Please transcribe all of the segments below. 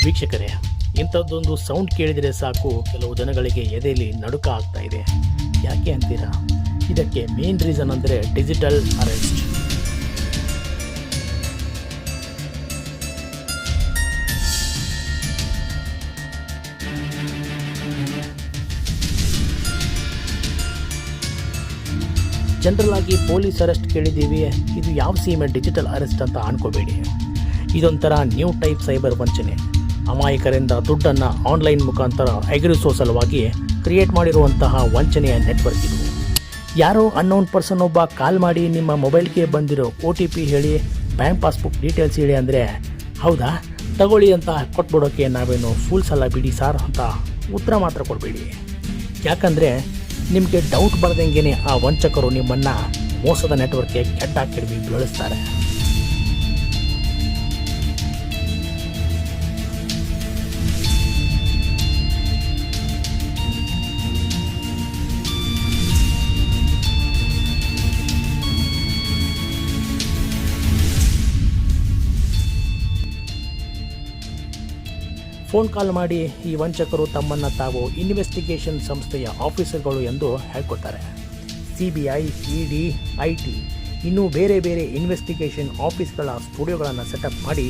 ವೀಕ್ಷಕರೇ, ಇಂಥದ್ದೊಂದು ಸೌಂಡ್ ಕೇಳಿದರೆ ಸಾಕು ಕೆಲವು ಜನಗಳಿಗೆ ಎದೆಯಲ್ಲಿ ನಡುಕ ಆಗ್ತಾ ಇದೆ. ಯಾಕೆ ಅಂತೀರಾ? ಇದಕ್ಕೆ ಮೇನ್ ರೀಸನ್ ಅಂದರೆ ಡಿಜಿಟಲ್ ಅರೆಸ್ಟ್. ಜನರಲ್ ಆಗಿ ಪೊಲೀಸ್ ಅರೆಸ್ಟ್ ಕೇಳಿದ್ದೀವಿ, ಇದು ಯಾವ ಸೀಮೆ ಡಿಜಿಟಲ್ ಅರೆಸ್ಟ್ ಅಂತ ಅನ್ಕೋಬೇಡಿ. ಇದೊಂಥರ ನ್ಯೂ ಟೈಪ್ ಸೈಬರ್ ವಂಚನೆ. ಅಮಾಯಕರಿಂದ ದುಡ್ಡನ್ನು ಆನ್ಲೈನ್ ಮುಖಾಂತರ ಎಗರಿಸೋ ಸಲುವಾಗಿ ಕ್ರಿಯೇಟ್ ಮಾಡಿರುವಂತಹ ವಂಚನೆಯ ನೆಟ್ವರ್ಕ್ ಇದು. ಯಾರೋ ಅನ್ನೋನ್ ಪರ್ಸನ್ ಒಬ್ಬ ಕಾಲ್ ಮಾಡಿ ನಿಮ್ಮ ಮೊಬೈಲ್ಗೆ ಬಂದಿರೋ OTP ಹೇಳಿ ಬ್ಯಾಂಕ್ ಪಾಸ್ಬುಕ್ ಡೀಟೇಲ್ಸ್ ಹೇಳಿ ಅಂದರೆ ಹೌದಾ ತಗೊಳ್ಳಿ ಅಂತ ಕೊಟ್ಬಿಡೋಕ್ಕೆ ನಾವೇನು ಫೂಲ್ಸ್ ಅಲ್ಲ ಬಿಡಿ ಸಾರ್ ಅಂತ ಉತ್ತರ ಮಾತ್ರ ಕೊಡಬೇಡಿ. ಯಾಕಂದರೆ ನಿಮಗೆ ಡೌಟ್ ಬರ್ದಂಗೆ ಆ ವಂಚಕರು ನಿಮ್ಮನ್ನು ಮೋಸದ ನೆಟ್ವರ್ಕ್ಗೆ ಕೆಟ್ಟಾಕಿಡ್ವಿ ಬೆಳೆಸ್ತಾರೆ. ಫೋನ್ ಕಾಲ್ ಮಾಡಿ ಈ ವಂಚಕರು ತಮ್ಮನ್ನು ತಾವು ಇನ್ವೆಸ್ಟಿಗೇಷನ್ ಸಂಸ್ಥೆಯ ಆಫೀಸರ್ಗಳು ಎಂದು ಹೇಳ್ಕೊತಾರೆ. CBI, ED, IT ಇನ್ನೂ ಬೇರೆ ಬೇರೆ ಇನ್ವೆಸ್ಟಿಗೇಷನ್ ಆಫೀಸ್ಗಳ ಸ್ಟುಡಿಯೋಗಳನ್ನು ಸೆಟಪ್ ಮಾಡಿ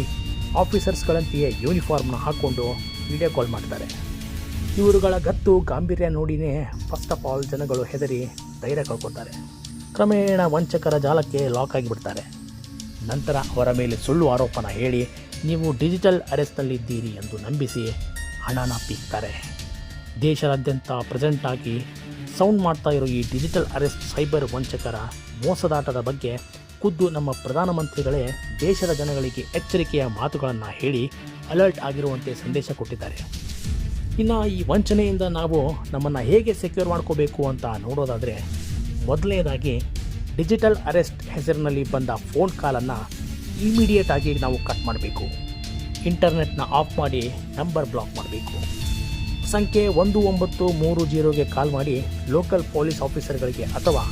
ಆಫೀಸರ್ಸ್ಗಳಂತೆಯೇ ಯೂನಿಫಾರ್ಮ್ನ ಹಾಕ್ಕೊಂಡು ವಿಡಿಯೋ ಕಾಲ್ ಮಾಡ್ತಾರೆ. ಇವರುಗಳ ಗತ್ತು ಗಾಂಭೀರ್ಯ ನೋಡಿನೇ ಫಸ್ಟ್ ಆಫ್ ಆಲ್ ಜನಗಳು ಹೆದರಿ ಧೈರ್ಯ ಕಳ್ಕೊತಾರೆ. ಕ್ರಮೇಣ ವಂಚಕರ ಜಾಲಕ್ಕೆ ಲಾಕ್ ಆಗಿಬಿಡ್ತಾರೆ. ನಂತರ ಅವರ ಮೇಲೆ ಸುಳ್ಳು ಆರೋಪನ ಹೇಳಿ ನೀವು ಡಿಜಿಟಲ್ ಅರೆಸ್ಟ್ನಲ್ಲಿದ್ದೀರಿ ಎಂದು ನಂಬಿಸಿ ಹಣನ ಪೀಕ್ತಾರೆ. ದೇಶದಾದ್ಯಂತ ಪ್ರೆಸೆಂಟ್ ಆಗಿ ಸೌಂಡ್ ಮಾಡ್ತಾ ಇರೋ ಈ ಡಿಜಿಟಲ್ ಅರೆಸ್ಟ್ ಸೈಬರ್ ವಂಚಕರ ಮೋಸದಾಟದ ಬಗ್ಗೆ ಖುದ್ದು ನಮ್ಮ ಪ್ರಧಾನಮಂತ್ರಿಗಳೇ ದೇಶದ ಜನಗಳಿಗೆ ಎಚ್ಚರಿಕೆಯ ಮಾತುಗಳನ್ನು ಹೇಳಿ ಅಲರ್ಟ್ ಆಗಿರುವಂತೆ ಸಂದೇಶ ಕೊಟ್ಟಿದ್ದಾರೆ. ಇನ್ನು ಈ ವಂಚನೆಯಿಂದ ನಾವು ನಮ್ಮನ್ನು ಹೇಗೆ ಸೆಕ್ಯೂರ್ ಮಾಡ್ಕೋಬೇಕು ಅಂತ ನೋಡೋದಾದರೆ, ಮೊದಲನೇದಾಗಿ ಡಿಜಿಟಲ್ ಅರೆಸ್ಟ್ ಹೆಸರಿನಲ್ಲಿ ಬಂದ ಫೋನ್ ಕಾಲನ್ನು ಇಮಿಡಿಯೇಟ್ ಆಗಿ ನಾವು ಕಟ್ ಮಾಡಬೇಕು. ಇಂಟರ್ನೆಟ್ನ ಆಫ್ ಮಾಡಿ ನಂಬರ್ ಬ್ಲಾಕ್ ಮಾಡಬೇಕು. ಸಂಖ್ಯೆ 1930ಗೆ ಕಾಲ್ ಮಾಡಿ ಲೋಕಲ್ ಪೊಲೀಸ್ ಆಫೀಸರ್ಗಳಿಗೆ ಅಥವಾ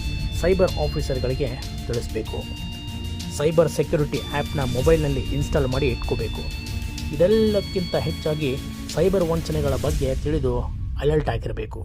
ಸೈಬರ್ ಆಫೀಸರ್ಗಳಿಗೆ ತಿಳಿಸಬೇಕು. ಸೈಬರ್ ಸೆಕ್ಯೂರಿಟಿ ಆ್ಯಪ್ನ ಮೊಬೈಲ್ನಲ್ಲಿ ಇನ್ಸ್ಟಾಲ್ ಮಾಡಿ ಇಟ್ಕೋಬೇಕು. ಇದೆಲ್ಲಕ್ಕಿಂತ ಹೆಚ್ಚಾಗಿ ಸೈಬರ್ ವಂಚನೆಗಳ ಬಗ್ಗೆ ತಿಳಿದು ಅಲರ್ಟ್ ಆಗಿರಬೇಕು.